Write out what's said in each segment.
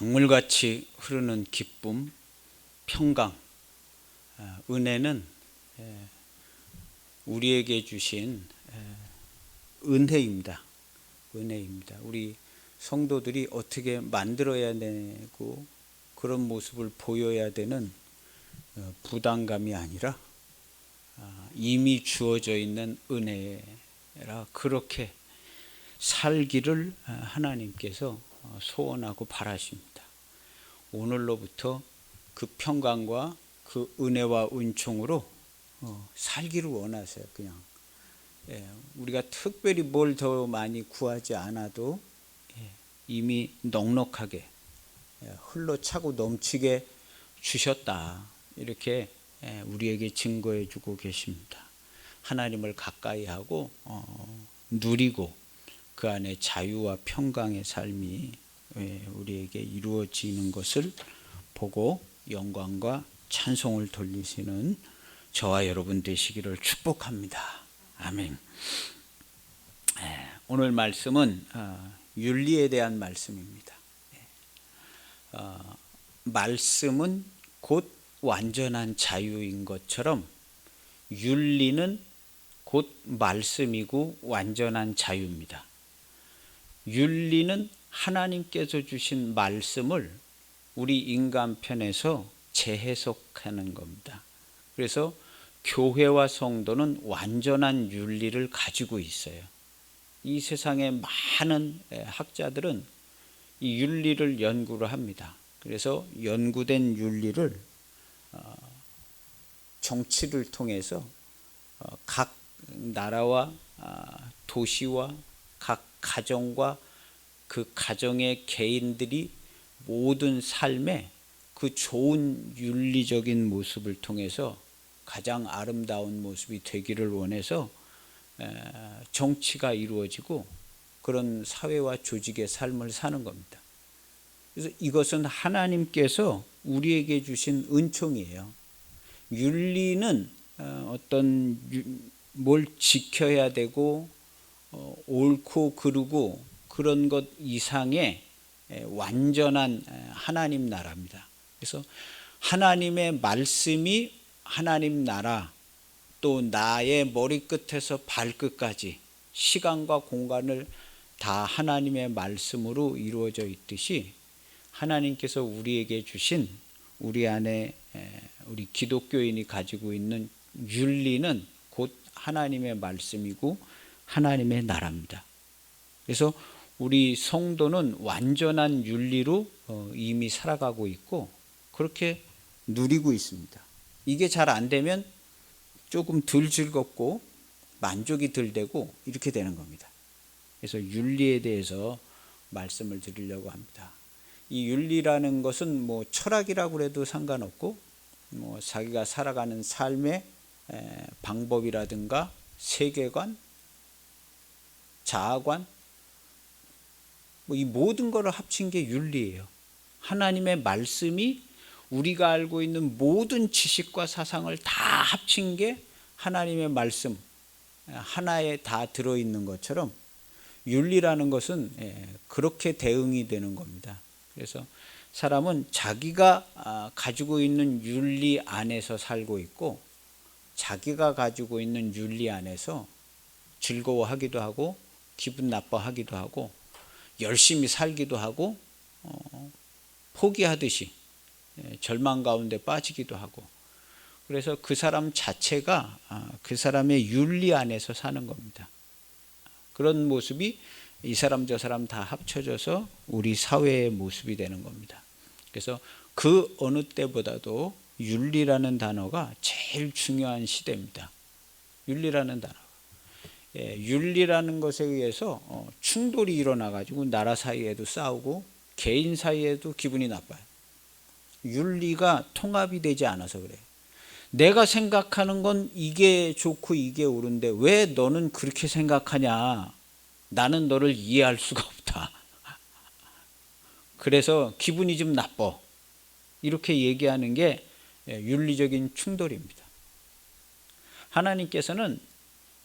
강물같이 흐르는 기쁨, 평강, 은혜는 우리에게 주신 은혜입니다. 은혜입니다. 우리 성도들이 어떻게 만들어야 되고 그런 모습을 보여야 되는 부담감이 아니라 이미 주어져 있는 은혜라 그렇게 살기를 하나님께서 소원하고 바라십니다. 오늘로부터 그 평강과 그 은혜와 은총으로 살기를 원하세요. 그냥 우리가 특별히 뭘 더 많이 구하지 않아도 이미 넉넉하게 흘러차고 넘치게 주셨다. 이렇게 우리에게 증거해 주고 계십니다. 하나님을 가까이 하고 누리고 그 안에 자유와 평강의 삶이 우리에게 이루어지는 것을 보고 영광과 찬송을 돌리시는 저와 여러분 되시기를 축복합니다. 아멘. 오늘 말씀은 윤리에 대한 말씀입니다. 말씀은 곧 완전한 자유인 것처럼 윤리는 곧 말씀이고 완전한 자유입니다. 윤리는 하나님께서 주신 말씀을 우리 인간 편에서 재해석하는 겁니다. 그래서 교회와 성도는 완전한 윤리를 가지고 있어요. 이 세상의 많은 학자들은 이 윤리를 연구를 합니다. 그래서 연구된 윤리를 정치를 통해서 각 나라와 도시와 각 가정과 그 가정의 개인들이 모든 삶에 그 좋은 윤리적인 모습을 통해서 가장 아름다운 모습이 되기를 원해서 정치가 이루어지고 그런 사회와 조직의 삶을 사는 겁니다. 그래서 이것은 하나님께서 우리에게 주신 은총이에요. 윤리는 어떤 뭘 지켜야 되고 옳고 그르고 그런 것 이상의 완전한 하나님 나라입니다. 그래서 하나님의 말씀이 하나님 나라, 또 나의 머리끝에서 발끝까지 시간과 공간을 다 하나님의 말씀으로 이루어져 있듯이 하나님께서 우리에게 주신 우리 안에 우리 기독교인이 가지고 있는 윤리는 곧 하나님의 말씀이고 하나님의 나라입니다. 그래서 우리 성도는 완전한 윤리로 이미 살아가고 있고 그렇게 누리고 있습니다. 이게 잘 안 되면 조금 덜 즐겁고 만족이 덜 되고 이렇게 되는 겁니다. 그래서 윤리에 대해서 말씀을 드리려고 합니다. 이 윤리라는 것은 뭐 철학이라고 해도 상관없고 뭐 자기가 살아가는 삶의 방법이라든가 세계관, 자아관, 뭐 이 모든 것을 합친 게 윤리예요. 하나님의 말씀이 우리가 알고 있는 모든 지식과 사상을 다 합친 게 하나님의 말씀 하나에 다 들어있는 것처럼 윤리라는 것은 그렇게 대응이 되는 겁니다. 그래서 사람은 자기가 가지고 있는 윤리 안에서 살고 있고 자기가 가지고 있는 윤리 안에서 즐거워하기도 하고 기분 나빠하기도 하고 열심히 살기도 하고 포기하듯이 절망 가운데 빠지기도 하고 그래서 그 사람 자체가 그 사람의 윤리 안에서 사는 겁니다. 그런 모습이 이 사람 저 사람 다 합쳐져서 우리 사회의 모습이 되는 겁니다. 그래서 그 어느 때보다도 윤리라는 단어가 제일 중요한 시대입니다. 윤리라는 단어. 윤리라는 것에 의해서 충돌이 일어나가지고 나라 사이에도 싸우고 개인 사이에도 기분이 나빠요. 윤리가 통합이 되지 않아서 그래요. 내가 생각하는 건 이게 좋고 이게 옳은데 왜 너는 그렇게 생각하냐? 나는 너를 이해할 수가 없다. 그래서 기분이 좀 나빠. 이렇게 얘기하는 게 윤리적인 충돌입니다. 하나님께서는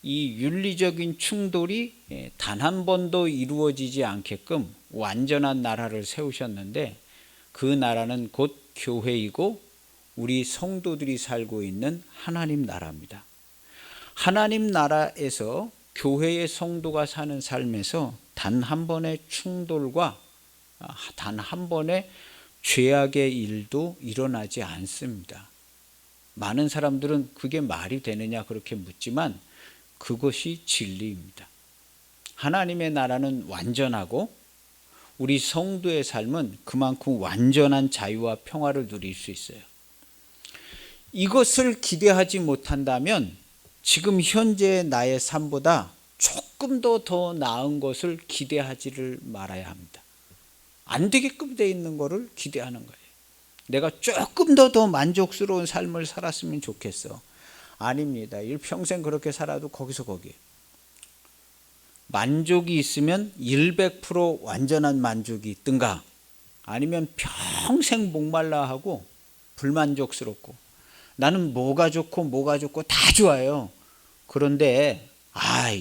이 윤리적인 충돌이 단 한 번도 이루어지지 않게끔 완전한 나라를 세우셨는데 그 나라는 곧 교회이고 우리 성도들이 살고 있는 하나님 나라입니다. 하나님 나라에서 교회의 성도가 사는 삶에서 단 한 번의 충돌과 단 한 번의 죄악의 일도 일어나지 않습니다. 많은 사람들은 그게 말이 되느냐 그렇게 묻지만 그것이 진리입니다. 하나님의 나라는 완전하고 우리 성도의 삶은 그만큼 완전한 자유와 평화를 누릴 수 있어요. 이것을 기대하지 못한다면 지금 현재의 나의 삶보다 조금 더 나은 것을 기대하지를 말아야 합니다. 안 되게끔 돼 있는 것을 기대하는 거예요. 내가 조금 더 만족스러운 삶을 살았으면 좋겠어. 아닙니다. 일평생 그렇게 살아도 거기서 거기. 만족이 있으면 100% 완전한 만족이 있든가 아니면 평생 목말라 하고 불만족스럽고 나는 뭐가 좋고 다 좋아요. 그런데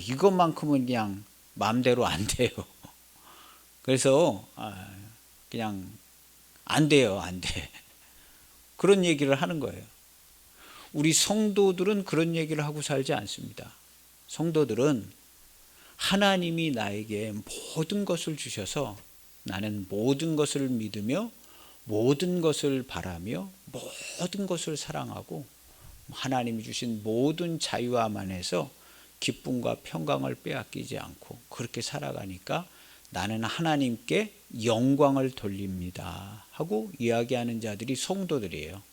이것만큼은 그냥 마음대로 안 돼요. 그래서 그냥 안 돼요. 안 돼. 그런 얘기를 하는 거예요. 우리 성도들은 그런 얘기를 하고 살지 않습니다. 성도들은 하나님이 나에게 모든 것을 주셔서 나는 모든 것을 믿으며 모든 것을 바라며 모든 것을 사랑하고 하나님이 주신 모든 자유함 안에서 기쁨과 평강을 빼앗기지 않고 그렇게 살아가니까 나는 하나님께 영광을 돌립니다 하고 이야기하는 자들이 성도들이에요.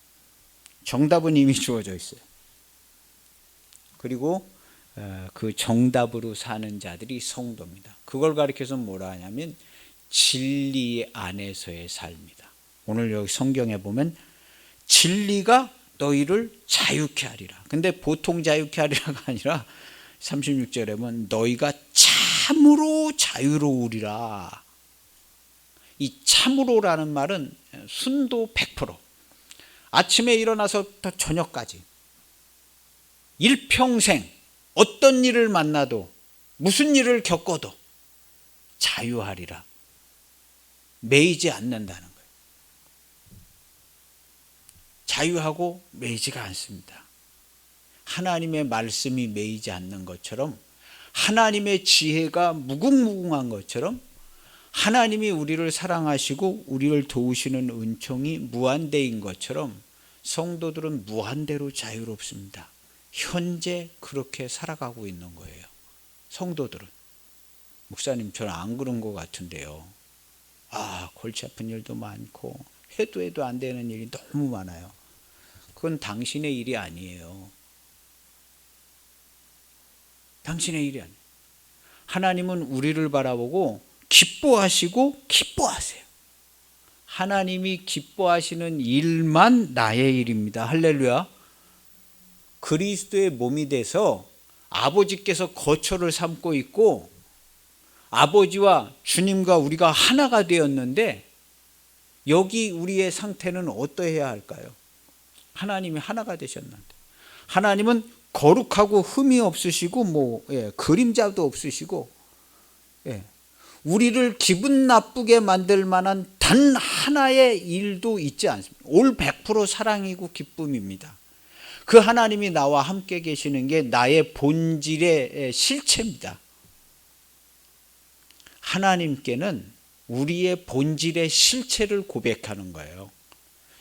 정답은 이미 주어져 있어요. 그리고 그 정답으로 사는 자들이 성도입니다. 그걸 가리켜서 뭐라 하냐면 진리 안에서의 삶이다. 오늘 여기 성경에 보면 진리가 너희를 자유케 하리라. 근데 보통 자유케 하리라가 아니라 36절에 보면 너희가 참으로 자유로우리라. 이 참으로라는 말은 순도 100%. 아침에 일어나서부터 저녁까지 일평생 어떤 일을 만나도 무슨 일을 겪어도 자유하리라. 매이지 않는다는 거예요. 자유하고 매이지가 않습니다. 하나님의 말씀이 매이지 않는 것처럼 하나님의 지혜가 무궁무궁한 것처럼 하나님이 우리를 사랑하시고 우리를 도우시는 은총이 무한대인 것처럼 성도들은 무한대로 자유롭습니다. 현재 그렇게 살아가고 있는 거예요. 성도들은. 목사님 저는 안 그런 것 같은데요. 골치 아픈 일도 많고 해도 안 되는 일이 너무 많아요. 그건 당신의 일이 아니에요. 당신의 일이 아니에요. 하나님은 우리를 바라보고 기뻐하시고 기뻐하세요. 하나님이 기뻐하시는 일만 나의 일입니다. 할렐루야. 그리스도의 몸이 돼서 아버지께서 거처를 삼고 있고 아버지와 주님과 우리가 하나가 되었는데 여기 우리의 상태는 어떠해야 할까요? 하나님이 하나가 되셨는데 하나님은 거룩하고 흠이 없으시고 그림자도 없으시고 우리를 기분 나쁘게 만들 만한 단 하나의 일도 있지 않습니다. 올 100% 사랑이고 기쁨입니다. 그 하나님이 나와 함께 계시는 게 나의 본질의 실체입니다. 하나님께는 우리의 본질의 실체를 고백하는 거예요.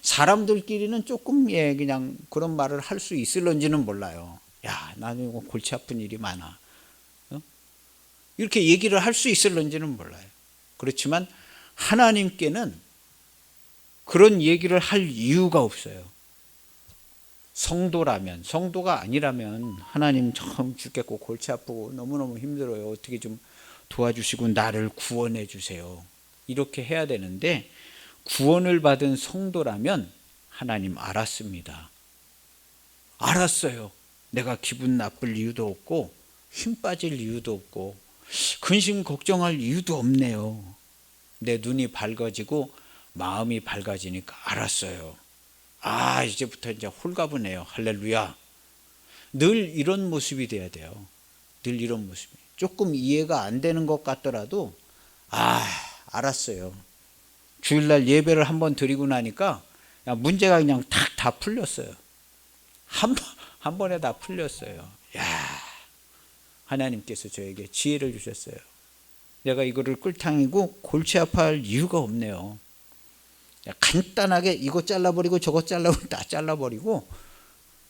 사람들끼리는 조금 그냥 그런 말을 할 수 있을런지는 몰라요. 야, 나는 골치 아픈 일이 많아. 이렇게 얘기를 할 수 있을런지는 몰라요. 그렇지만 하나님께는 그런 얘기를 할 이유가 없어요. 성도라면, 성도가 아니라면 하나님 참 죽겠고 골치 아프고 너무너무 힘들어요. 어떻게 좀 도와주시고 나를 구원해 주세요. 이렇게 해야 되는데 구원을 받은 성도라면 하나님 알았습니다. 알았어요. 내가 기분 나쁠 이유도 없고 힘 빠질 이유도 없고 근심 걱정할 이유도 없네요. 내 눈이 밝아지고 마음이 밝아지니까 알았어요. 이제부터 이제 홀가분해요. 할렐루야. 늘 이런 모습이 돼야 돼요. 늘 이런 모습이. 조금 이해가 안 되는 것 같더라도 알았어요. 주일날 예배를 한번 드리고 나니까 문제가 그냥 다 풀렸어요. 한 번에 다 풀렸어요. 야, 하나님께서 저에게 지혜를 주셨어요. 내가 이거를 꿀탕이고 골치 아파할 이유가 없네요. 간단하게 이거 잘라버리고 저거 잘라버리고 다 잘라버리고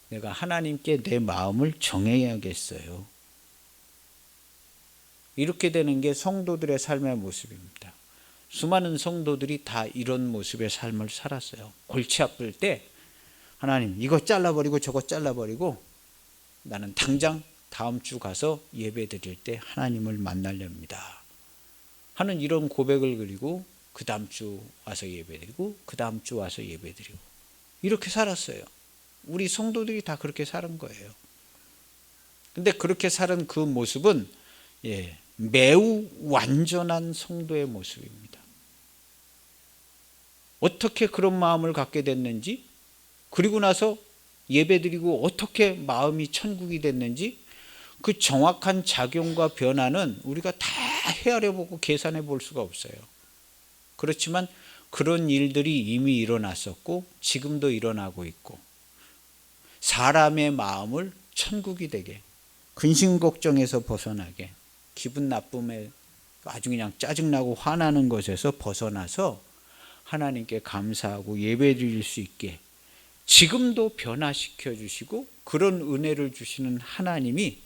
내가 하나님께 내 마음을 정해야겠어요. 이렇게 되는 게 성도들의 삶의 모습입니다. 수많은 성도들이 다 이런 모습의 삶을 살았어요. 골치 아플 때 하나님 이거 잘라버리고 저거 잘라버리고 나는 당장 다음 주 가서 예배 드릴 때 하나님을 만나렵니다 하는 이런 고백을 그리고 그 다음 주 와서 예배 드리고 그 다음 주 와서 예배 드리고 이렇게 살았어요. 우리 성도들이 다 그렇게 사는 거예요. 근데 그렇게 사는 그 모습은 매우 완전한 성도의 모습입니다. 어떻게 그런 마음을 갖게 됐는지, 그리고 나서 예배드리고 어떻게 마음이 천국이 됐는지 그 정확한 작용과 변화는 우리가 다 헤아려 보고 계산해 볼 수가 없어요. 그렇지만 그런 일들이 이미 일어났었고 지금도 일어나고 있고, 사람의 마음을 천국이 되게, 근심 걱정에서 벗어나게, 기분 나쁨에 아주 그냥 짜증나고 화나는 것에서 벗어나서 하나님께 감사하고 예배드릴 수 있게 지금도 변화시켜 주시고, 그런 은혜를 주시는 하나님이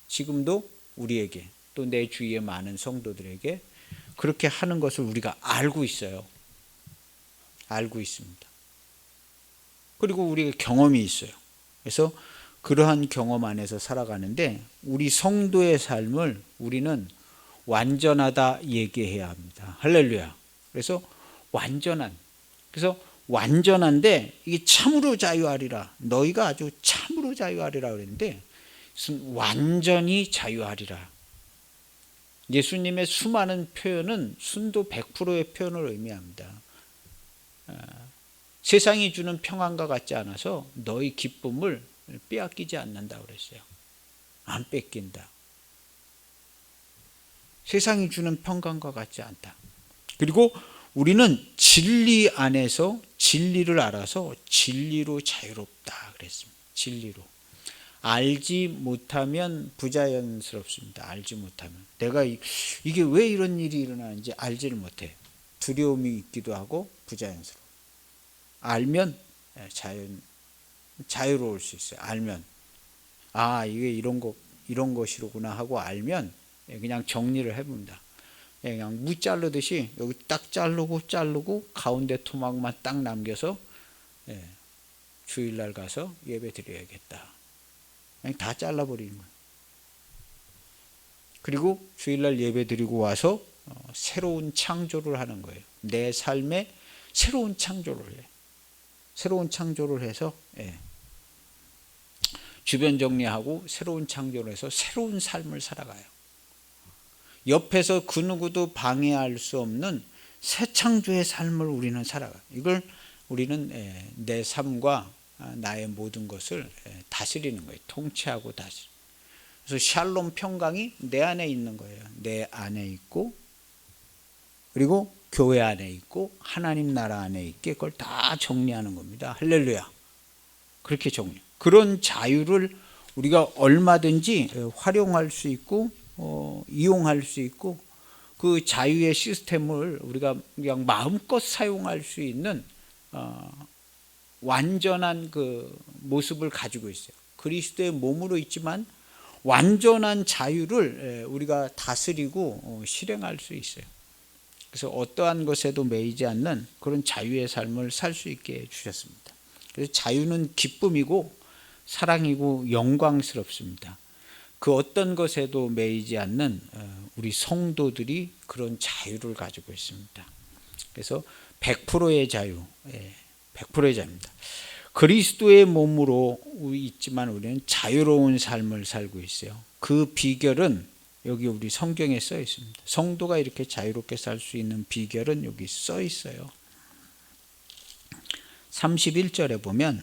지금도 우리에게, 또 내 주위의 많은 성도들에게 그렇게 하는 것을 우리가 알고 있어요. 알고 있습니다. 그리고 우리가 경험이 있어요. 그래서 그러한 경험 안에서 살아가는데 우리 성도의 삶을 우리는 완전하다 얘기해야 합니다. 할렐루야. 그래서 완전한데 이게 참으로 자유하리라. 너희가 아주 참으로 자유하리라 그랬는데 완전히 자유하리라. 예수님의 수많은 표현은 순도 100%의 표현을 의미합니다. 세상이 주는 평안과 같지 않아서 너희 기쁨을 빼앗기지 않는다 그랬어요. 안 뺏긴다. 세상이 주는 평강과 같지 않다. 그리고 우리는 진리 안에서 진리를 알아서 진리로 자유롭다 그랬습니다. 진리로. 알지 못하면 부자연스럽습니다. 알지 못하면. 내가 이게 왜 이런 일이 일어나는지 알지를 못해. 두려움이 있기도 하고 부자연스러워. 알면 자유로울 수 있어요. 알면. 아, 이게 이런 것이로구나 하고 알면 그냥 정리를 해봅니다. 그냥 무 자르듯이 여기 딱 자르고 가운데 토막만 딱 남겨서 주일날 가서 예배 드려야겠다. 그냥 다 잘라버리는 거예요. 그리고 주일날 예배 드리고 와서 새로운 창조를 하는 거예요. 내 삶에 새로운 창조를 해요. 새로운 창조를 해서 주변 정리하고 새로운 창조를 해서 새로운 삶을 살아가요. 옆에서 그 누구도 방해할 수 없는 새 창조의 삶을 우리는 살아가요. 이걸 우리는 내 삶과 나의 모든 것을 다스리는 거예요. 통치하고 다스리는. 그래서 샬롬 평강이 내 안에 있는 거예요. 내 안에 있고, 그리고 교회 안에 있고 하나님 나라 안에 있게 그걸 다 정리하는 겁니다. 할렐루야. 그렇게 정리. 그런 자유를 우리가 얼마든지 활용할 수 있고 이용할 수 있고, 그 자유의 시스템을 우리가 그냥 마음껏 사용할 수 있는 완전한 그 모습을 가지고 있어요. 그리스도의 몸으로 있지만 완전한 자유를 우리가 다스리고 실행할 수 있어요. 그래서 어떠한 것에도 매이지 않는 그런 자유의 삶을 살 수 있게 해주셨습니다. 그래서 자유는 기쁨이고 사랑이고 영광스럽습니다. 그 어떤 것에도 매이지 않는 우리 성도들이 그런 자유를 가지고 있습니다. 그래서 100%의 자유, 100%의 자유입니다. 그리스도의 몸으로 있지만 우리는 자유로운 삶을 살고 있어요. 그 비결은 여기 우리 성경에 써 있습니다. 성도가 이렇게 자유롭게 살 수 있는 비결은 여기 써 있어요. 31절에 보면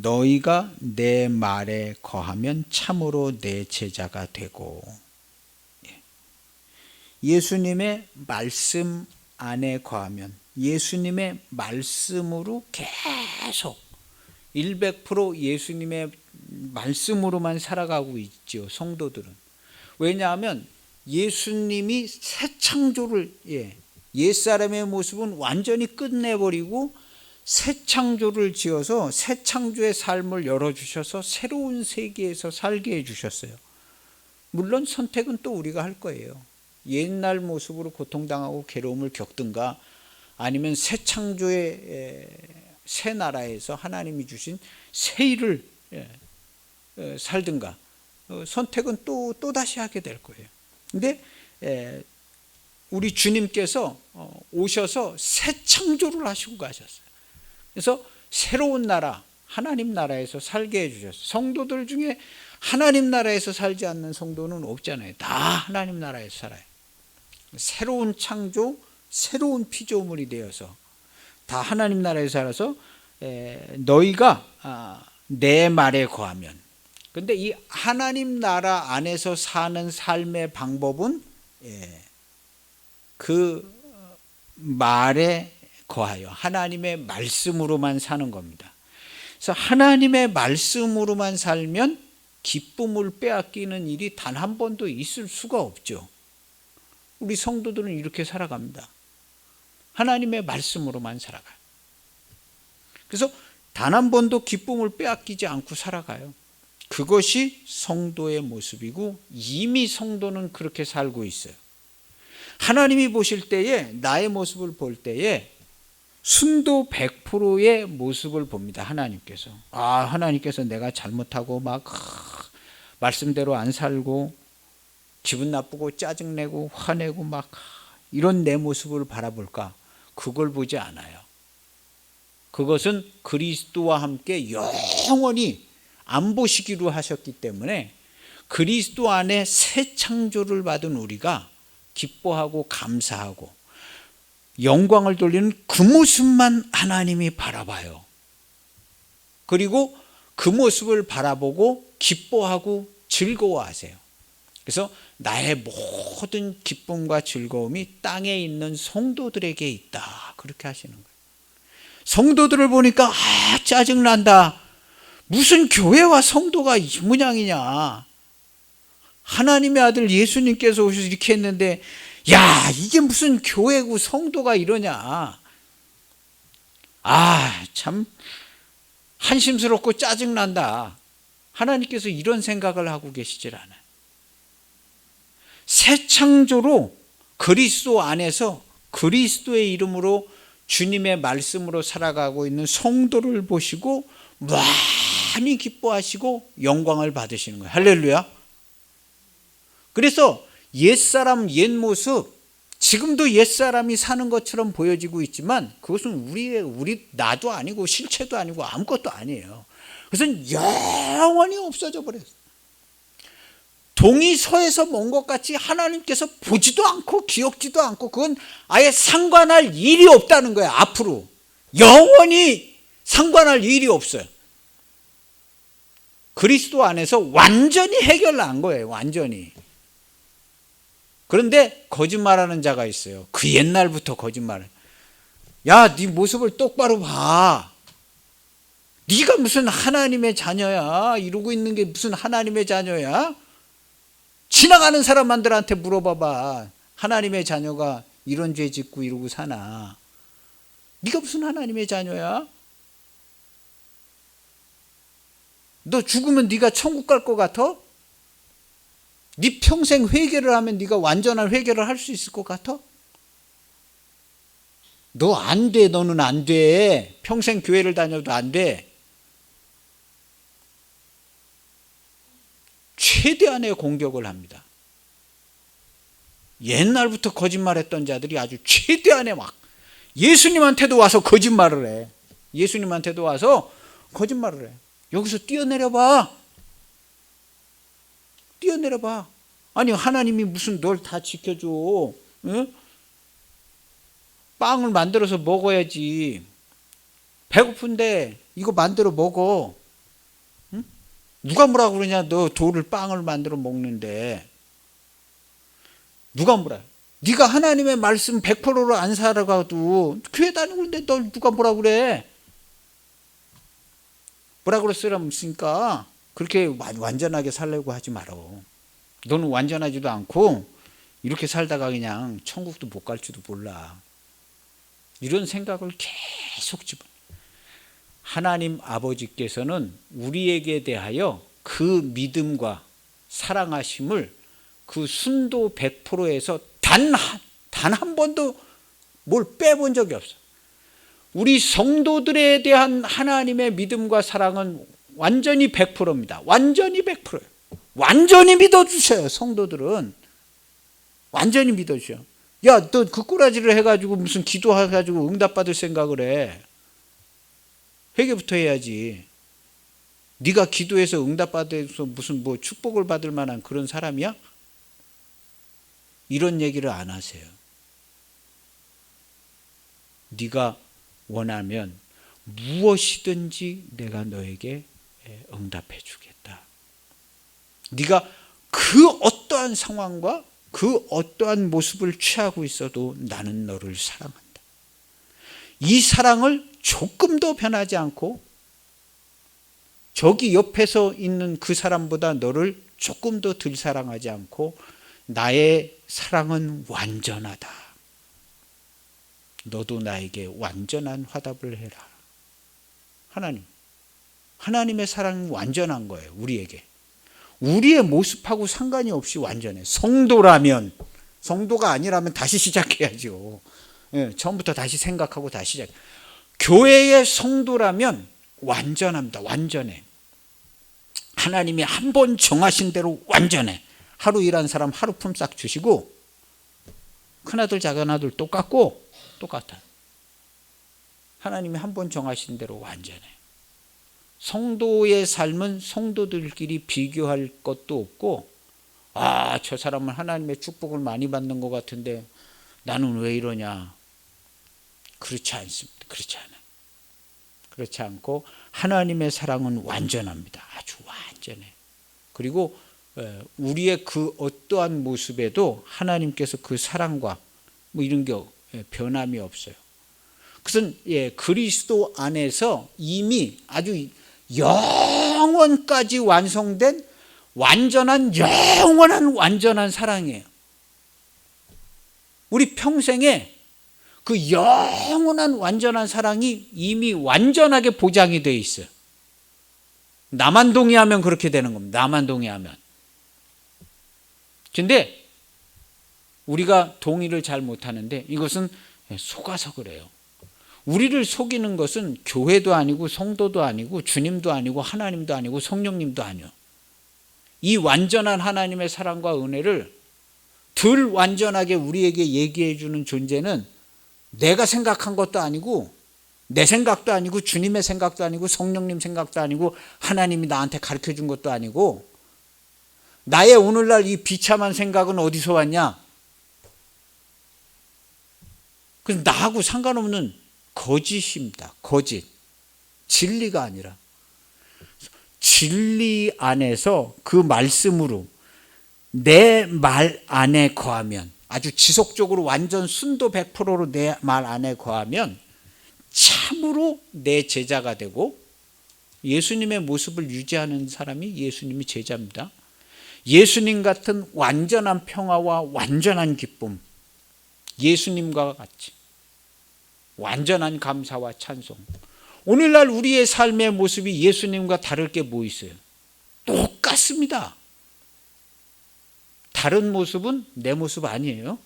너희가 내 말에 거하면 참으로 내 제자가 되고, 예수님의 말씀 안에 거하면, 예수님의 말씀으로 계속 100% 예수님의 말씀으로만 살아가고 있죠, 성도들은. 왜냐하면 예수님이 새 창조를, 옛사람의 모습은 완전히 끝내버리고 새 창조를 지어서 새 창조의 삶을 열어주셔서 새로운 세계에서 살게 해주셨어요. 물론 선택은 또 우리가 할 거예요. 옛날 모습으로 고통당하고 괴로움을 겪든가, 아니면 새 창조의 새 나라에서 하나님이 주신 새 일을 살든가, 선택은 또 다시 하게 될 거예요. 근데 우리 주님께서 오셔서 새 창조를 하시고 가셨어요. 그래서 새로운 나라, 하나님 나라에서 살게 해주셨어요. 성도들 중에 하나님 나라에서 살지 않는 성도는 없잖아요. 다 하나님 나라에서 살아요. 새로운 창조, 새로운 피조물이 되어서 다 하나님 나라에서 살아서 너희가 내 말에 거하면. 근데 이 하나님 나라 안에서 사는 삶의 방법은 그 말에 거하여 하나님의 말씀으로만 사는 겁니다. 그래서 하나님의 말씀으로만 살면 기쁨을 빼앗기는 일이 단 한 번도 있을 수가 없죠. 우리 성도들은 이렇게 살아갑니다. 하나님의 말씀으로만 살아가요. 그래서 단 한 번도 기쁨을 빼앗기지 않고 살아가요. 그것이 성도의 모습이고, 이미 성도는 그렇게 살고 있어요. 하나님이 보실 때에, 나의 모습을 볼 때에 순도 100%의 모습을 봅니다. 하나님께서. 하나님께서 내가 잘못하고 막 말씀대로 안 살고 기분 나쁘고 짜증내고 화내고 막 이런 내 모습을 바라볼까? 그걸 보지 않아요. 그것은 그리스도와 함께 영원히 안 보시기로 하셨기 때문에, 그리스도 안에 새 창조를 받은 우리가 기뻐하고 감사하고 영광을 돌리는 그 모습만 하나님이 바라봐요. 그리고 그 모습을 바라보고 기뻐하고 즐거워하세요. 그래서 나의 모든 기쁨과 즐거움이 땅에 있는 성도들에게 있다, 그렇게 하시는 거예요. 성도들을 보니까 짜증난다. 무슨 교회와 성도가 이 모양이냐. 하나님의 아들 예수님께서 오셔서 이렇게 했는데, 이게 무슨 교회고 성도가 이러냐. 참 한심스럽고 짜증난다. 하나님께서 이런 생각을 하고 계시질 않아요. 새 창조로 그리스도 안에서 그리스도의 이름으로 주님의 말씀으로 살아가고 있는 성도를 보시고 많이 기뻐하시고 영광을 받으시는 거예요. 할렐루야. 그래서 옛사람, 옛모습, 지금도 옛사람이 사는 것처럼 보여지고 있지만 그것은 나도 아니고 실체도 아니고 아무것도 아니에요. 그것은 영원히 없어져 버렸어요. 동이 서에서 먼 것 같이 하나님께서 보지도 않고 기억지도 않고, 그건 아예 상관할 일이 없다는 거예요. 앞으로 영원히 상관할 일이 없어요. 그리스도 안에서 완전히 해결난 거예요. 완전히. 그런데 거짓말하는 자가 있어요. 그 옛날부터 거짓말을. 네 모습을 똑바로 봐. 네가 무슨 하나님의 자녀야. 이러고 있는 게 무슨 하나님의 자녀야. 지나가는 사람들한테 물어봐봐. 하나님의 자녀가 이런 죄 짓고 이러고 사나. 네가 무슨 하나님의 자녀야? 너 죽으면 네가 천국 갈 것 같아? 네 평생 회개를 하면 네가 완전한 회개를 할 수 있을 것 같아? 너 안 돼. 너는 안 돼. 평생 교회를 다녀도 안 돼. 최대한의 공격을 합니다. 옛날부터 거짓말했던 자들이 아주 최대한의 막 예수님한테도 와서 거짓말을 해. 예수님한테도 와서 거짓말을 해. 여기서 뛰어내려봐. 뛰어내려봐. 아니 하나님이 무슨 널 다 지켜줘. 응? 빵을 만들어서 먹어야지. 배고픈데 이거 만들어 먹어. 응? 누가 뭐라 그러냐. 너 돌을 빵을 만들어 먹는데. 누가 뭐라. 네가 하나님의 말씀 100%로 안 살아가도 교회 다니고 있는데 너 누가 뭐라 그래? 뭐라 그랬으니까 그렇게 완전하게 살려고 하지 말어. 너는 완전하지도 않고 이렇게 살다가 그냥 천국도 못 갈지도 몰라. 이런 생각을 계속 집어. 하나님 아버지께서는 우리에게 대하여 그 믿음과 사랑하심을 그 순도 100%에서 단 한 번도 뭘 빼본 적이 없어. 우리 성도들에 대한 하나님의 믿음과 사랑은 완전히 100%입니다. 완전히 100%예요. 완전히 믿어주셔요. 성도들은 완전히 믿어주셔요. 야, 너 그 꼬라지를 해가지고 무슨 기도해가지고 응답받을 생각을 해. 회개부터 해야지. 네가 기도해서 응답받아서 무슨 뭐 축복을 받을 만한 그런 사람이야? 이런 얘기를 안 하세요. 네가 원하면 무엇이든지 내가 너에게 응답해 주겠다. 네가 그 어떠한 상황과 그 어떠한 모습을 취하고 있어도 나는 너를 사랑한다. 이 사랑을 조금도 변하지 않고 저기 옆에서 있는 그 사람보다 너를 조금 더 덜 사랑하지 않고 나의 사랑은 완전하다. 너도 나에게 완전한 화답을 해라. 하나님의 사랑은 완전한 거예요. 우리에게. 우리의 모습하고 상관이 없이 완전해. 성도라면, 성도가 아니라면 다시 시작해야죠. 처음부터 다시 생각하고 다시 시작. 교회의 성도라면 완전합니다. 완전해. 하나님이 한 번 정하신 대로 완전해. 하루 일한 사람 하루 품삯 주시고, 큰아들 작은아들 똑같아. 하나님이 한 번 정하신 대로 완전해. 성도의 삶은 성도들끼리 비교할 것도 없고, 저 사람은 하나님의 축복을 많이 받는 것 같은데 나는 왜 이러냐. 그렇지 않습니다. 그렇지 않고 하나님의 사랑은 완전합니다. 아주 완전해. 그리고 우리의 그 어떠한 모습에도 하나님께서 그 사랑과 뭐 이런 게 변함이 없어요. 그것은 그리스도 안에서 이미 아주 영원까지 완성된 영원한 완전한 사랑이에요. 우리 평생에 그 영원한 완전한 사랑이 이미 완전하게 보장이 되어 있어요. 나만 동의하면 그렇게 되는 겁니다. 나만 동의하면. 근데 우리가 동의를 잘 못하는데 이것은 속아서 그래요. 우리를 속이는 것은 교회도 아니고 성도도 아니고 주님도 아니고 하나님도 아니고 성령님도 아니요. 이 완전한 하나님의 사랑과 은혜를 덜 완전하게 우리에게 얘기해 주는 존재는 내가 생각한 것도 아니고 내 생각도 아니고 주님의 생각도 아니고 성령님 생각도 아니고 하나님이 나한테 가르쳐 준 것도 아니고 나의 오늘날 이 비참한 생각은 어디서 왔냐? 그래서 나하고 상관없는 거짓입니다. 거짓. 진리가 아니라. 진리 안에서 그 말씀으로 내 말 안에 거하면 아주 지속적으로 완전 순도 100%로 내 말 안에 거하면 참으로 내 제자가 되고 예수님의 모습을 유지하는 사람이 예수님이 제자입니다. 예수님 같은 완전한 평화와 완전한 기쁨, 예수님과 같이 완전한 감사와 찬송. 오늘날 우리의 삶의 모습이 예수님과 다를 게 뭐 있어요? 똑같습니다. 다른 모습은 내 모습 아니에요.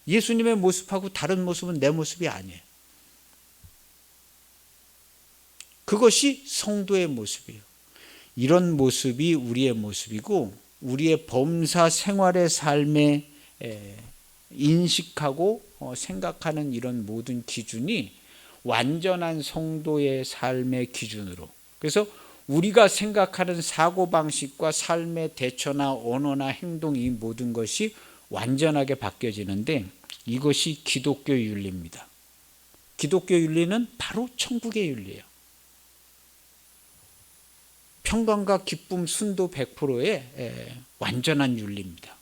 예수님의 모습하고 다른 모습은 내 모습이 아니에요. 그것이 성도의 모습이에요. 이런 모습이 우리의 모습이고 우리의 범사 생활의 삶에 인식하고 생각하는 이런 모든 기준이 완전한 성도의 삶의 기준으로, 그래서 우리가 생각하는 사고방식과 삶의 대처나 언어나 행동, 이 모든 것이 완전하게 바뀌어지는데 이것이 기독교 윤리입니다. 기독교 윤리는 바로 천국의 윤리예요. 평강과 기쁨 순도 100%의 완전한 윤리입니다.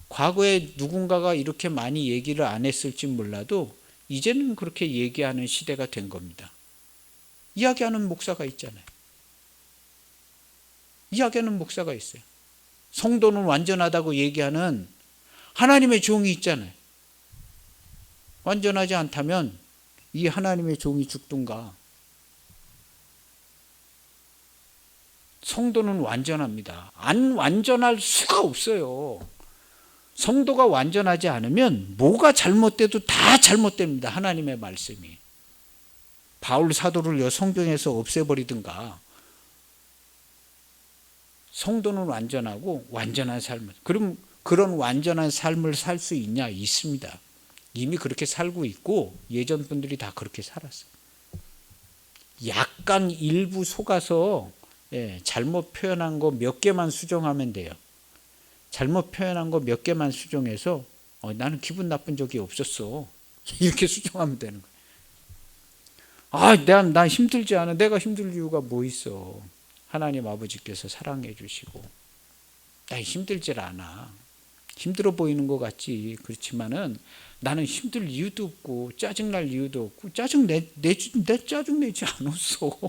과거에 누군가가 이렇게 많이 얘기를 안 했을지 몰라도 이제는 그렇게 얘기하는 시대가 된 겁니다. 이야기하는 목사가 있잖아요. 이야기하는 목사가 있어요. 성도는 완전하다고 얘기하는 하나님의 종이 있잖아요. 완전하지 않다면 이 하나님의 종이 죽든가. 성도는 완전합니다. 안 완전할 수가 없어요. 성도가 완전하지 않으면 뭐가 잘못돼도 다 잘못됩니다. 하나님의 말씀이. 바울 사도를 성경에서 없애버리든가. 성도는 완전하고 완전한 삶을. 그럼 그런 완전한 삶을 살 수 있냐? 있습니다. 이미 그렇게 살고 있고 예전 분들이 다 그렇게 살았어요. 약간 일부 속아서 잘못 표현한 거 몇 개만 수정하면 돼요. 잘못 표현한 거 몇 개만 수정해서 나는 기분 나쁜 적이 없었어. 이렇게 수정하면 되는 거예요. 난 힘들지 않아. 내가 힘들 이유가 뭐 있어. 하나님 아버지께서 사랑해 주시고 나 힘들질 않아. 힘들어 보이는 것 같지. 그렇지만은 나는 힘들 이유도 없고 짜증날 이유도 없고 짜증내 짜증내지 않았어.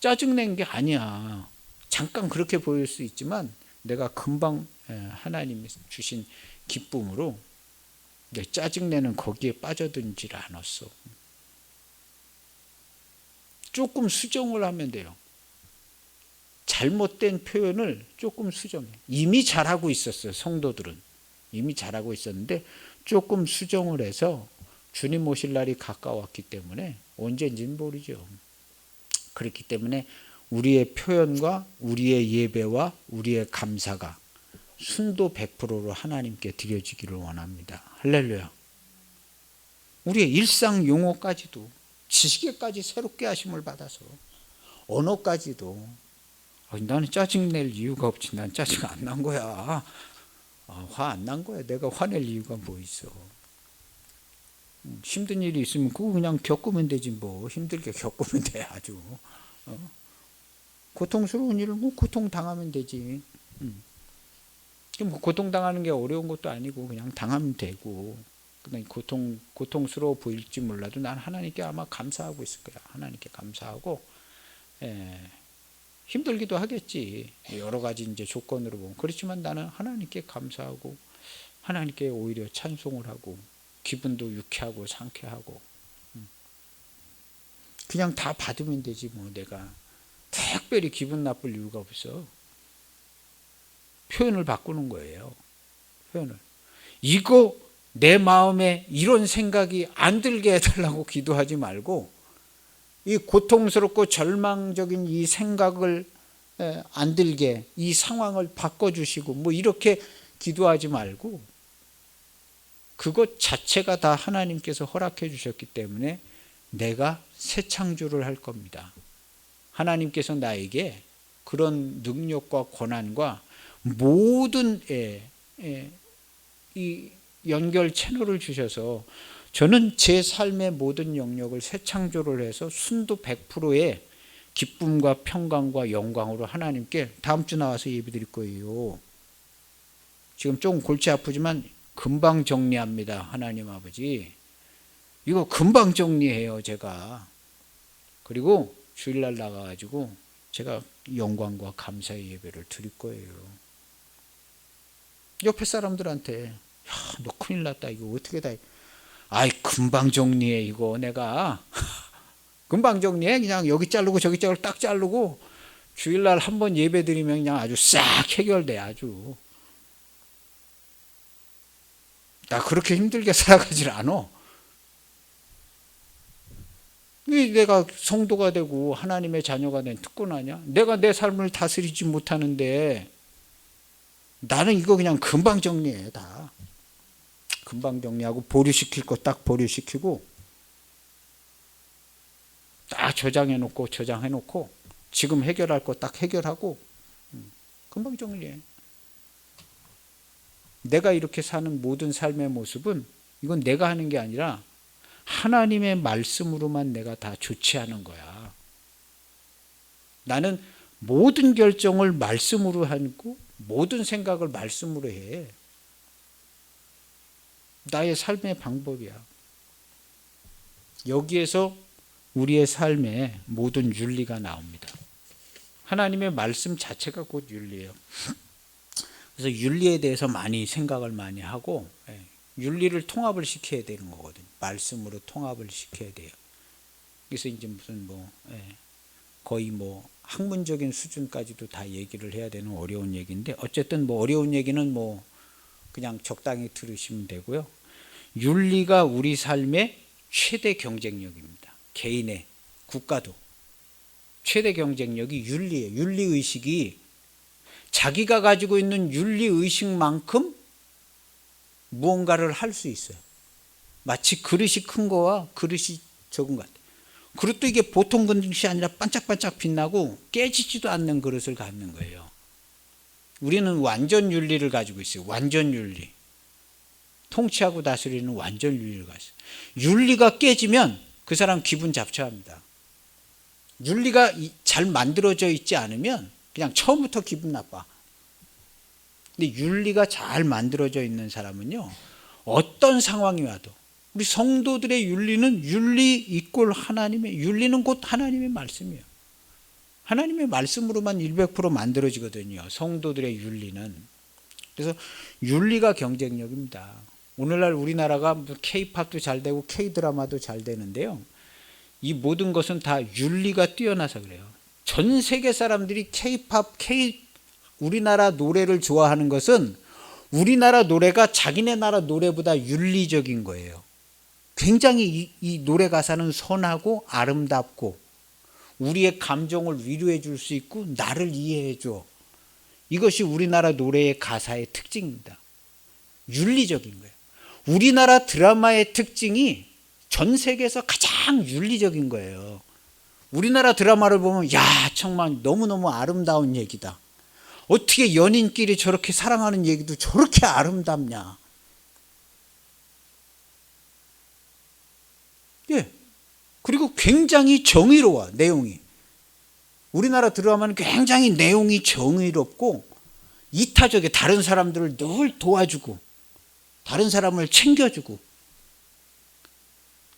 짜증낸 게 아니야. 잠깐 그렇게 보일 수 있지만 내가 금방 하나님이 주신 기쁨으로 내 짜증내는 거기에 빠져들질 않았어. 조금 수정을 하면 돼요. 잘못된 표현을 조금 수정해. 이미 잘하고 있었어요. 성도들은. 이미 잘하고 있었는데 조금 수정을 해서 주님 오실 날이 가까웠기 때문에 언제인지는 모르죠. 그렇기 때문에 우리의 표현과 우리의 예배와 우리의 감사가 순도 100%로 하나님께 드려지기를 원합니다. 할렐루야. 우리의 일상 용어까지도 지식에까지 새롭게 하심을 받아서 언어까지도 나는 짜증낼 이유가 없지. 난 짜증 안 난 거야. 화 안 난 거야. 내가 화낼 이유가 뭐 있어. 힘든 일이 있으면 그거 그냥 겪으면 되지 뭐. 힘들게 겪으면 돼 아주. 고통스러운 일을 뭐 고통당하면 되지. 뭐 고통당하는 게 어려운 것도 아니고 그냥 당하면 되고. 그냥 고통스러워 보일지 몰라도 난 하나님께 아마 감사하고 있을 거야. 하나님께 감사하고 힘들기도 하겠지. 여러 가지 이제 조건으로 보면. 그렇지만 나는 하나님께 감사하고 하나님께 오히려 찬송을 하고 기분도 유쾌하고 상쾌하고 그냥 다 받으면 되지 뭐. 내가 특별히 기분 나쁠 이유가 없어. 표현을 바꾸는 거예요. 표현을. 이거 내 마음에 이런 생각이 안 들게 해달라고 기도하지 말고 이 고통스럽고 절망적인 이 생각을 안 들게 이 상황을 바꿔주시고 뭐 이렇게 기도하지 말고 그것 자체가 다 하나님께서 허락해 주셨기 때문에 내가 새 창조를 할 겁니다. 하나님께서 나에게 그런 능력과 권한과 모든 이 연결 채널을 주셔서 저는 제 삶의 모든 영역을 새 창조를 해서 순도 100%의 기쁨과 평강과 영광으로 하나님께 다음 주 나와서 예배드릴 거예요. 지금 조금 골치 아프지만 금방 정리합니다. 하나님 아버지. 이거 금방 정리해요. 제가. 그리고 주일날 나가가지고 제가 영광과 감사의 예배를 드릴 거예요. 옆에 사람들한테 너 큰일 났다. 이거 어떻게 다 금방 정리해. 이거 내가 금방 정리해. 그냥 여기 자르고 저기 자르고 딱 자르고 주일날 한번 예배 드리면 그냥 아주 싹 해결돼. 아주 나 그렇게 힘들게 살아가질 않아. 내가 성도가 되고 하나님의 자녀가 된 특권하냐? 내가 내 삶을 다스리지 못하는데 나는 이거 그냥 금방 정리해. 다 금방 정리하고 보류시킬 거 딱 보류시키고 딱 저장해놓고 지금 해결할 거 딱 해결하고 금방 정리해. 내가 이렇게 사는 모든 삶의 모습은 이건 내가 하는 게 아니라 하나님의 말씀으로만 내가 다 조치하는 거야. 나는 모든 결정을 말씀으로 하고 모든 생각을 말씀으로 해. 나의 삶의 방법이야. 여기에서 우리의 삶에 모든 윤리가 나옵니다. 하나님의 말씀 자체가 곧 윤리예요. 그래서 윤리에 대해서 많이 생각을 많이 하고 윤리를 통합을 시켜야 되는 거거든요. 말씀으로 통합을 시켜야 돼요. 그래서 이제 무슨 거의 학문적인 수준까지도 다 얘기를 해야 되는 어려운 얘기인데, 어쨌든 어려운 얘기는 그냥 적당히 들으시면 되고요. 윤리가 우리 삶의 최대 경쟁력입니다. 개인의, 국가도 최대 경쟁력이 윤리예요. 윤리의식이 자기가 가지고 있는 윤리의식만큼 무언가를 할 수 있어요. 마치 그릇이 큰 거와 그릇이 적은 것 같아요. 그릇도 이게 보통 그릇이 아니라 반짝반짝 빛나고 깨지지도 않는 그릇을 갖는 거예요. 우리는 완전 윤리를 가지고 있어요. 완전 윤리. 통치하고 다스리는 완전 윤리를 가지고 있어요. 윤리가 깨지면 그 사람 기분 잡초합니다. 윤리가 잘 만들어져 있지 않으면 그냥 처음부터 기분 나빠. 근데 윤리가 잘 만들어져 있는 사람은요, 어떤 상황이 와도, 우리 성도들의 윤리는 윤리 이꼴 하나님의, 윤리는 곧 하나님의 말씀이에요. 하나님의 말씀으로만 100% 만들어지거든요, 성도들의 윤리는. 그래서 윤리가 경쟁력입니다. 오늘날 우리나라가 K-팝도 잘 되고 K-드라마도 잘 되는데요, 이 모든 것은 다 윤리가 뛰어나서 그래요. 전 세계 사람들이 K-팝, 우리나라 노래를 좋아하는 것은 우리나라 노래가 자기네 나라 노래보다 윤리적인 거예요. 굉장히 이 노래 가사는 선하고 아름답고 우리의 감정을 위로해 줄 수 있고 나를 이해해 줘. 이것이 우리나라 노래의 가사의 특징입니다. 윤리적인 거예요. 우리나라 드라마의 특징이 전 세계에서 가장 윤리적인 거예요. 우리나라 드라마를 보면 정말 너무너무 아름다운 얘기다. 어떻게 연인끼리 저렇게 사랑하는 얘기도 저렇게 아름답냐. 그리고 굉장히 정의로워, 내용이. 우리나라 드라마는 굉장히 내용이 정의롭고 이타적이에 다른 사람들을 늘 도와주고 다른 사람을 챙겨주고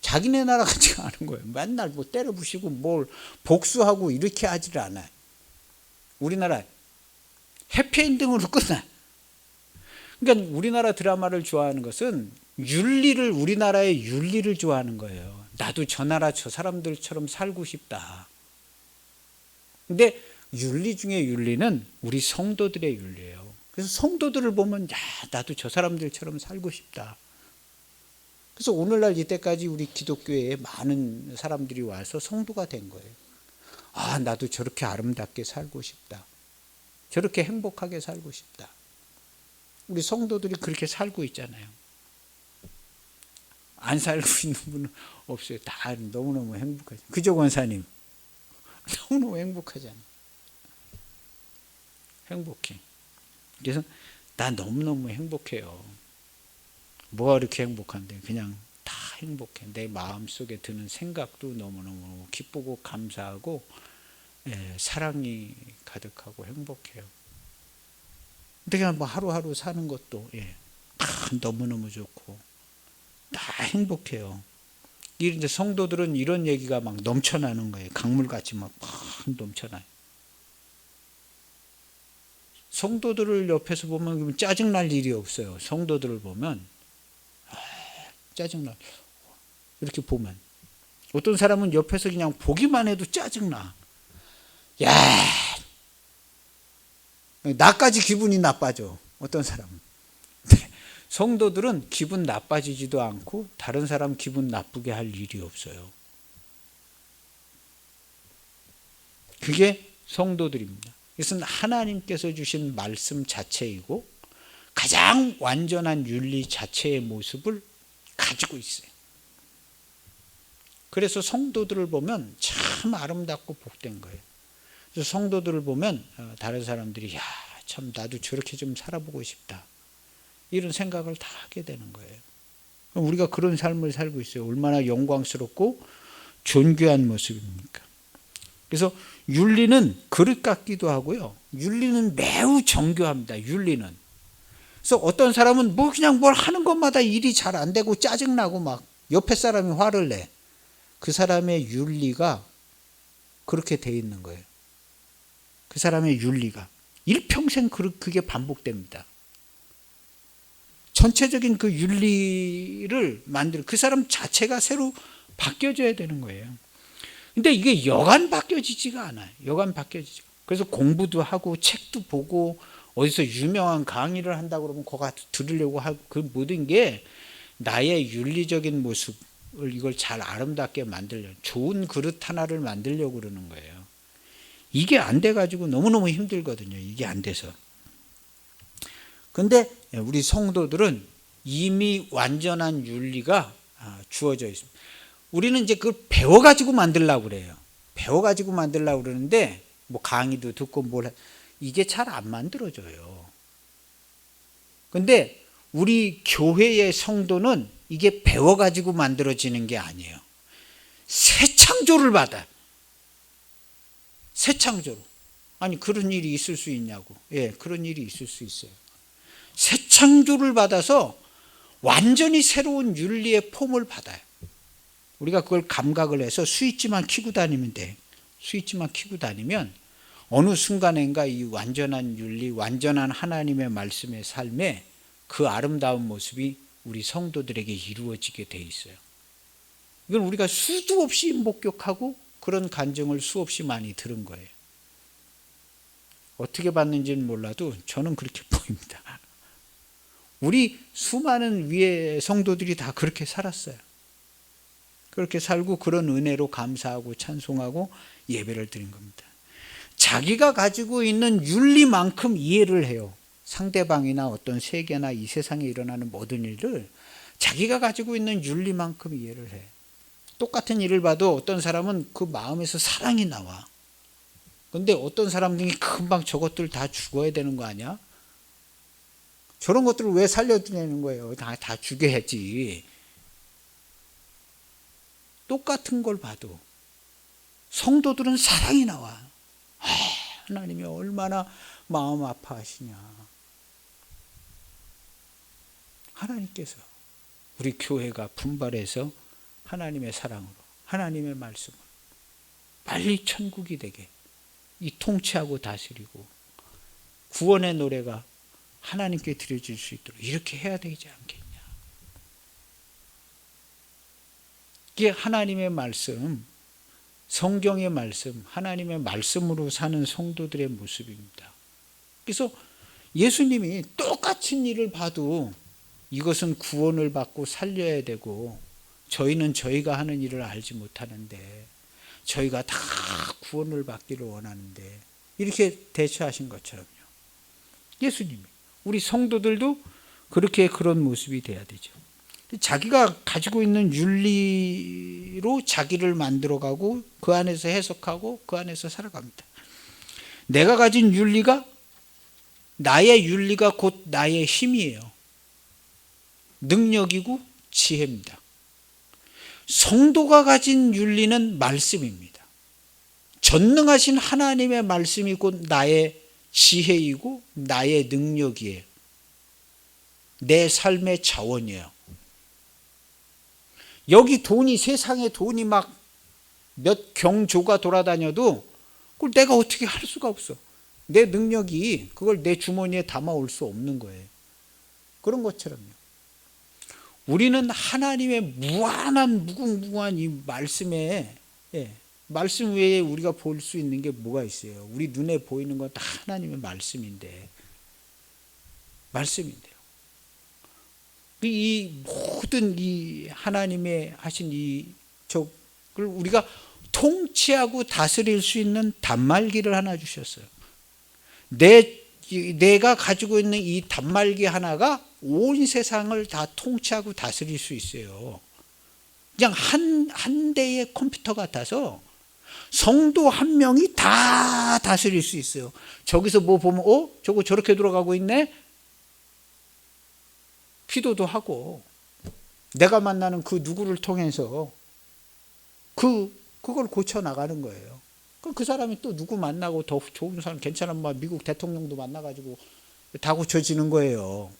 자기네 나라 같지가 않은 거예요. 맨날 때려 부시고 뭘 복수하고 이렇게 하지를 않아요. 우리나라 해피엔딩으로 끝나. 그러니까 우리나라 드라마를 좋아하는 것은 우리나라의 윤리를 좋아하는 거예요. 나도 저 나라 저 사람들처럼 살고 싶다. 근데 윤리 중에 윤리는 우리 성도들의 윤리예요. 그래서 성도들을 보면 나도 저 사람들처럼 살고 싶다. 그래서 오늘날 이때까지 우리 기독교에 많은 사람들이 와서 성도가 된 거예요. 나도 저렇게 아름답게 살고 싶다. 저렇게 행복하게 살고 싶다. 우리 성도들이 그렇게 살고 있잖아요. 안 살고 있는 분은 없어요. 다 너무너무 행복하죠. 그죠, 권사님? 너무너무 행복하잖아요. 행복해. 그래서 나 너무너무 행복해요. 뭐가 이렇게 행복한데? 그냥 다 행복해. 내 마음속에 드는 생각도 너무너무 기쁘고 감사하고 사랑이 가득하고 행복해요. 그냥 하루하루 사는 것도 다 너무너무 좋고 다 행복해요. 이제 성도들은 이런 얘기가 막 넘쳐나는 거예요. 강물같이 막 넘쳐나요. 성도들을 옆에서 보면 짜증날 일이 없어요. 성도들을 보면 짜증나. 이렇게 보면 어떤 사람은 옆에서 그냥 보기만 해도 짜증나. 나까지 기분이 나빠져. 어떤 사람은. 성도들은 기분 나빠지지도 않고 다른 사람 기분 나쁘게 할 일이 없어요. 그게 성도들입니다. 이것은 하나님께서 주신 말씀 자체이고 가장 완전한 윤리 자체의 모습을 가지고 있어요. 그래서 성도들을 보면 참 아름답고 복된 거예요. 그래서 성도들을 보면 다른 사람들이 참 나도 저렇게 좀 살아보고 싶다. 이런 생각을 다 하게 되는 거예요. 그럼 우리가 그런 삶을 살고 있어요. 얼마나 영광스럽고 존귀한 모습입니까? 그래서 윤리는 그릇 같기도 하고요. 윤리는 매우 정교합니다. 윤리는. 그래서 어떤 사람은 뭐 그냥 뭘 하는 것마다 일이 잘 안 되고 짜증나고 막 옆에 사람이 화를 내. 그 사람의 윤리가 그렇게 돼 있는 거예요. 그 사람의 윤리가 일평생 그게 반복됩니다. 전체적인 그 윤리를 그 사람 자체가 새로 바뀌어져야 되는 거예요. 근데 이게 여간 바뀌어지지가 않아요. 여간 바뀌어지죠. 그래서 공부도 하고 책도 보고 어디서 유명한 강의를 한다고 그러면 그거 들으려고 하고 그 모든 게 나의 윤리적인 모습을 이걸 잘 아름답게 만들려고 좋은 그릇 하나를 만들려고 그러는 거예요. 이게 안 돼가지고 너무너무 힘들거든요. 이게 안 돼서. 근데 우리 성도들은 이미 완전한 윤리가 주어져 있습니다. 우리는 이제 그걸 배워가지고 만들려고 그래요. 배워가지고 만들려고 그러는데 뭐 강의도 듣고 이게 잘 안 만들어져요. 근데 우리 교회의 성도는 이게 배워가지고 만들어지는 게 아니에요. 새 창조를 받아요. 새 창조로. 아니 그런 일이 있을 수 있냐고. 예, 그런 일이 있을 수 있어요. 새 창조를 받아서 완전히 새로운 윤리의 폼을 받아요. 우리가 그걸 감각을 해서 스위치만 켜고 다니면 돼. 스위치만 켜고 다니면 어느 순간인가 이 완전한 윤리, 완전한 하나님의 말씀의 삶에 그 아름다운 모습이 우리 성도들에게 이루어지게 돼 있어요. 이건 우리가 수도 없이 목격하고 그런 간증을 수없이 많이 들은 거예요. 어떻게 봤는지는 몰라도 저는 그렇게 보입니다. 우리 수많은 위의 성도들이 다 그렇게 살았어요. 그렇게 살고 그런 은혜로 감사하고 찬송하고 예배를 드린 겁니다. 자기가 가지고 있는 윤리만큼 이해를 해요. 상대방이나 어떤 세계나 이 세상에 일어나는 모든 일을 자기가 가지고 있는 윤리만큼 이해를 해. 똑같은 일을 봐도 어떤 사람은 그 마음에서 사랑이 나와. 근데 어떤 사람들이 금방 저것들 다 죽어야 되는 거 아니야? 저런 것들을 왜 살려내는 거예요? 다 죽여야지. 똑같은 걸 봐도 성도들은 사랑이 나와. 하나님이 얼마나 마음 아파하시냐. 하나님께서 우리 교회가 분발해서 하나님의 사랑으로 하나님의 말씀으로 빨리 천국이 되게 이 통치하고 다스리고 구원의 노래가 하나님께 드려질 수 있도록 이렇게 해야 되지 않겠냐. 이게 하나님의 말씀, 성경의 말씀, 하나님의 말씀으로 사는 성도들의 모습입니다. 그래서 예수님이 똑같은 일을 봐도 이것은 구원을 받고 살려야 되고 저희는 저희가 하는 일을 알지 못하는데 저희가 다 구원을 받기를 원하는데 이렇게 대처하신 것처럼요. 예수님이 우리 성도들도 그렇게 그런 모습이 돼야 되죠. 자기가 가지고 있는 윤리로 자기를 만들어가고 그 안에서 해석하고 그 안에서 살아갑니다. 내가 가진 윤리가 나의 윤리가 곧 나의 힘이에요. 능력이고 지혜입니다. 성도가 가진 윤리는 말씀입니다. 전능하신 하나님의 말씀이 곧 나의 지혜이고 나의 능력이에요. 내 삶의 자원이에요. 여기 세상에 돈이 막 몇 경조가 돌아다녀도 그걸 내가 어떻게 할 수가 없어. 내 능력이 그걸 내 주머니에 담아올 수 없는 거예요. 그런 것처럼요. 우리는 하나님의 무한한 무궁무한 이 말씀에 말씀 외에 우리가 볼 수 있는 게 뭐가 있어요? 우리 눈에 보이는 건 다 하나님의 말씀인데요. 이 모든 이 하나님의 하신 저걸 우리가 통치하고 다스릴 수 있는 단말기를 하나 주셨어요. 내가 가지고 있는 이 단말기 하나가 온 세상을 다 통치하고 다스릴 수 있어요. 그냥 한 대의 컴퓨터 같아서 성도 한 명이 다 다스릴 수 있어요. 저기서 뭐 보면 저거 저렇게 돌아가고 있네. 기도도 하고 내가 만나는 그 누구를 통해서 그걸 고쳐 나가는 거예요. 그럼 그 사람이 또 누구 만나고 더 좋은 사람, 괜찮은 뭐 미국 대통령도 만나가지고 다 고쳐지는 거예요.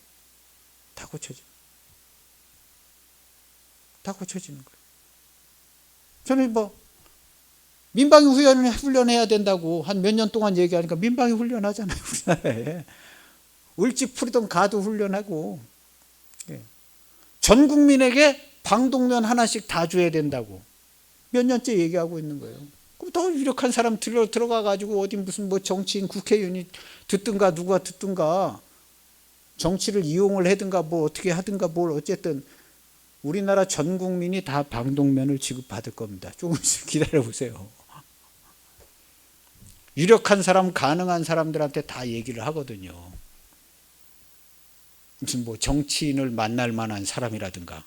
다 고쳐지는 거예요. 저는 뭐 민방위 훈련해야 된다고 한 몇 년 동안 얘기하니까 민방위 훈련하잖아요. 우리나라에. 을지 풀이던 가도 훈련하고, 전 국민에게 방독면 하나씩 다 줘야 된다고 몇 년째 얘기하고 있는 거예요. 그럼 더 유력한 사람 들어가 가지고 어디 무슨 뭐 정치인 국회의원이 듣든가 누가 듣든가 정치를 이용을 하든가 뭐 어떻게 하든가 뭘 어쨌든 우리나라 전 국민이 다 방독면을 지급받을 겁니다. 조금씩 기다려 보세요. 유력한 사람, 가능한 사람들한테 다 얘기를 하거든요. 무슨 뭐 정치인을 만날 만한 사람이라든가.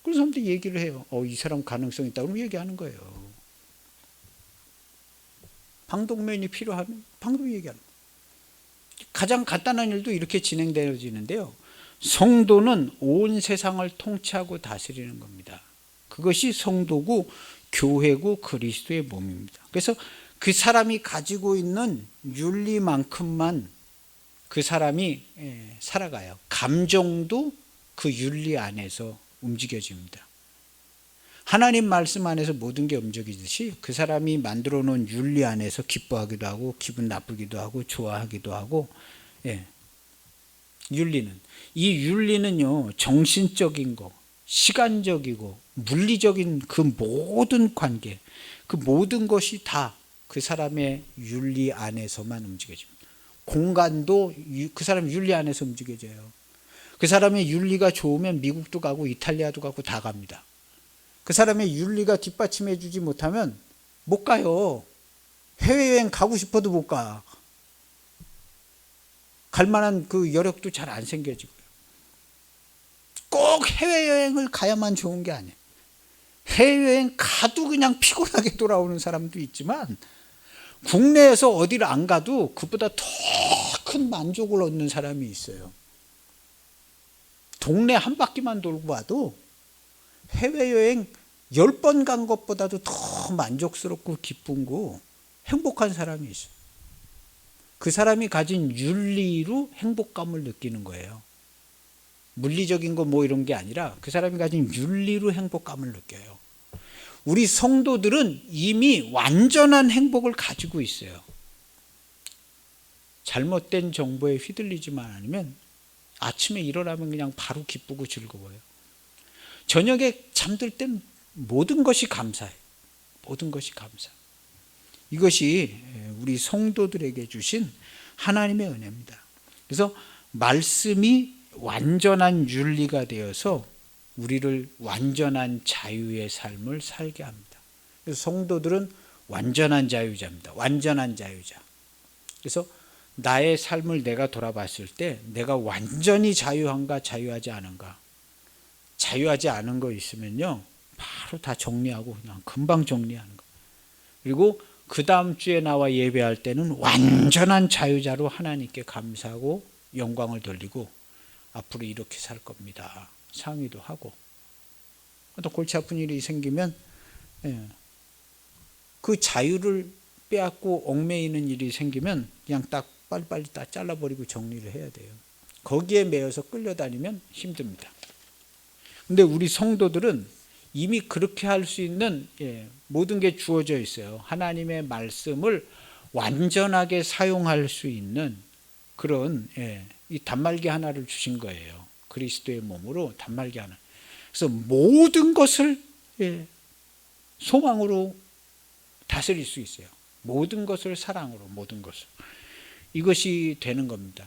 그런 사람들이 얘기를 해요. 이 사람 가능성 있다. 그럼 얘기하는 거예요. 방독면이 필요하면 방독면 얘기하는 거예요. 가장 간단한 일도 이렇게 진행되어지는데요. 성도는 온 세상을 통치하고 다스리는 겁니다. 그것이 성도고 교회고 그리스도의 몸입니다. 그래서 그 사람이 가지고 있는 윤리만큼만 그 사람이 살아가요. 감정도 그 윤리 안에서 움직여집니다. 하나님 말씀 안에서 모든 게 움직이듯이 그 사람이 만들어 놓은 윤리 안에서 기뻐하기도 하고 기분 나쁘기도 하고 좋아하기도 하고. 윤리는, 이 윤리는요, 정신적인 거, 시간적이고 물리적인 그 모든 관계, 그 모든 것이 다 그 사람의 윤리 안에서만 움직여집니다. 공간도 그 사람 윤리 안에서 움직여져요. 그 사람의 윤리가 좋으면 미국도 가고 이탈리아도 가고 다 갑니다. 그 사람의 윤리가 뒷받침해 주지 못하면 못 가요. 해외여행 가고 싶어도 못 가. 갈 만한 그 여력도 잘 안 생겨지고요. 꼭 해외여행을 가야만 좋은 게 아니에요. 해외여행 가도 그냥 피곤하게 돌아오는 사람도 있지만 국내에서 어디를 안 가도 그보다 더 큰 만족을 얻는 사람이 있어요. 동네 한 바퀴만 돌고 와도 해외여행 10번 간 것보다도 더 만족스럽고 기쁘고 행복한 사람이 있어요. 그 사람이 가진 윤리로 행복감을 느끼는 거예요. 물리적인 거 뭐 이런 게 아니라 그 사람이 가진 윤리로 행복감을 느껴요. 우리 성도들은 이미 완전한 행복을 가지고 있어요. 잘못된 정보에 휘둘리지만 않으면 아침에 일어나면 그냥 바로 기쁘고 즐거워요. 저녁에 잠들 땐 모든 것이 감사해요. 모든 것이 감사. 이것이 우리 성도들에게 주신 하나님의 은혜입니다. 그래서 말씀이 완전한 윤리가 되어서 우리를 완전한 자유의 삶을 살게 합니다. 그래서 성도들은 완전한 자유자입니다. 완전한 자유자. 그래서 나의 삶을 내가 돌아봤을 때 내가 완전히 자유한가 자유하지 않은가. 자유하지 않은 거 있으면요, 바로 다 정리하고 그냥 금방 정리하는 거. 그리고 그 다음 주에 나와 예배할 때는 완전한 자유자로 하나님께 감사하고 영광을 돌리고 앞으로 이렇게 살 겁니다. 상의도 하고. 또 골치 아픈 일이 생기면 그 자유를 빼앗고 얽매이는 일이 생기면 그냥 딱 빨리빨리 다 잘라버리고 정리를 해야 돼요. 거기에 매여서 끌려다니면 힘듭니다. 근데 우리 성도들은 이미 그렇게 할 수 있는 모든 게 주어져 있어요. 하나님의 말씀을 완전하게 사용할 수 있는 그런 이 단말기 하나를 주신 거예요. 그리스도의 몸으로 단말기 하나. 그래서 모든 것을 소망으로 다스릴 수 있어요. 모든 것을 사랑으로, 모든 것을. 이것이 되는 겁니다.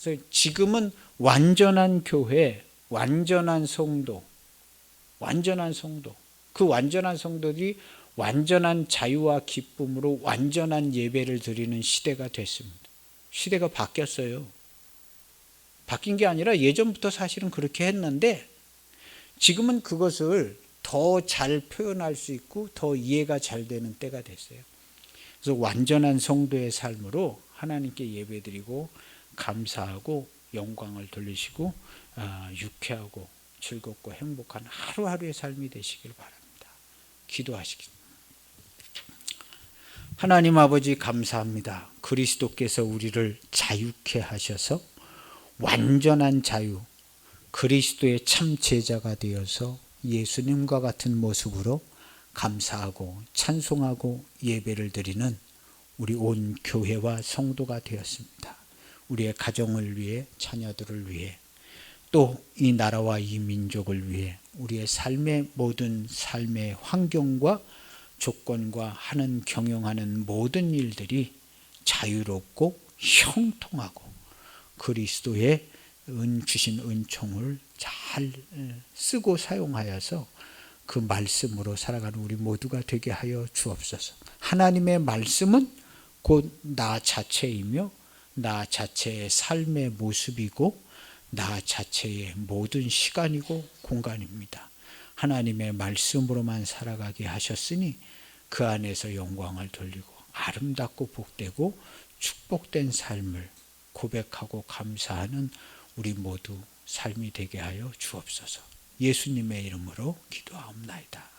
그래서 지금은 완전한 교회, 완전한 성도, 그 완전한 성도들이 완전한 자유와 기쁨으로 완전한 예배를 드리는 시대가 됐습니다. 시대가 바뀌었어요. 바뀐 게 아니라 예전부터 사실은 그렇게 했는데 지금은 그것을 더 잘 표현할 수 있고 더 이해가 잘 되는 때가 됐어요. 그래서 완전한 성도의 삶으로 하나님께 예배드리고 감사하고 영광을 돌리시고 유쾌하고 즐겁고 행복한 하루하루의 삶이 되시길 바랍니다. 기도하시겠습니다. 하나님 아버지 감사합니다. 그리스도께서 우리를 자유케 하셔서 완전한 자유, 그리스도의 참 제자가 되어서 예수님과 같은 모습으로 감사하고 찬송하고 예배를 드리는 우리 온 교회와 성도가 되었습니다. 우리의 가정을 위해, 자녀들을 위해, 또 이 나라와 이 민족을 위해 우리의 삶의 모든 삶의 환경과 조건과 하는 경영하는 모든 일들이 자유롭고 형통하고 그리스도의 주신 은총을 잘 쓰고 사용하여서 그 말씀으로 살아가는 우리 모두가 되게 하여 주옵소서. 하나님의 말씀은 곧 나 자체이며 나 자체의 삶의 모습이고 나 자체의 모든 시간이고 공간입니다. 하나님의 말씀으로만 살아가게 하셨으니 그 안에서 영광을 돌리고 아름답고 복되고 축복된 삶을 고백하고 감사하는 우리 모두 삶이 되게 하여 주옵소서. 예수님의 이름으로 기도하옵나이다.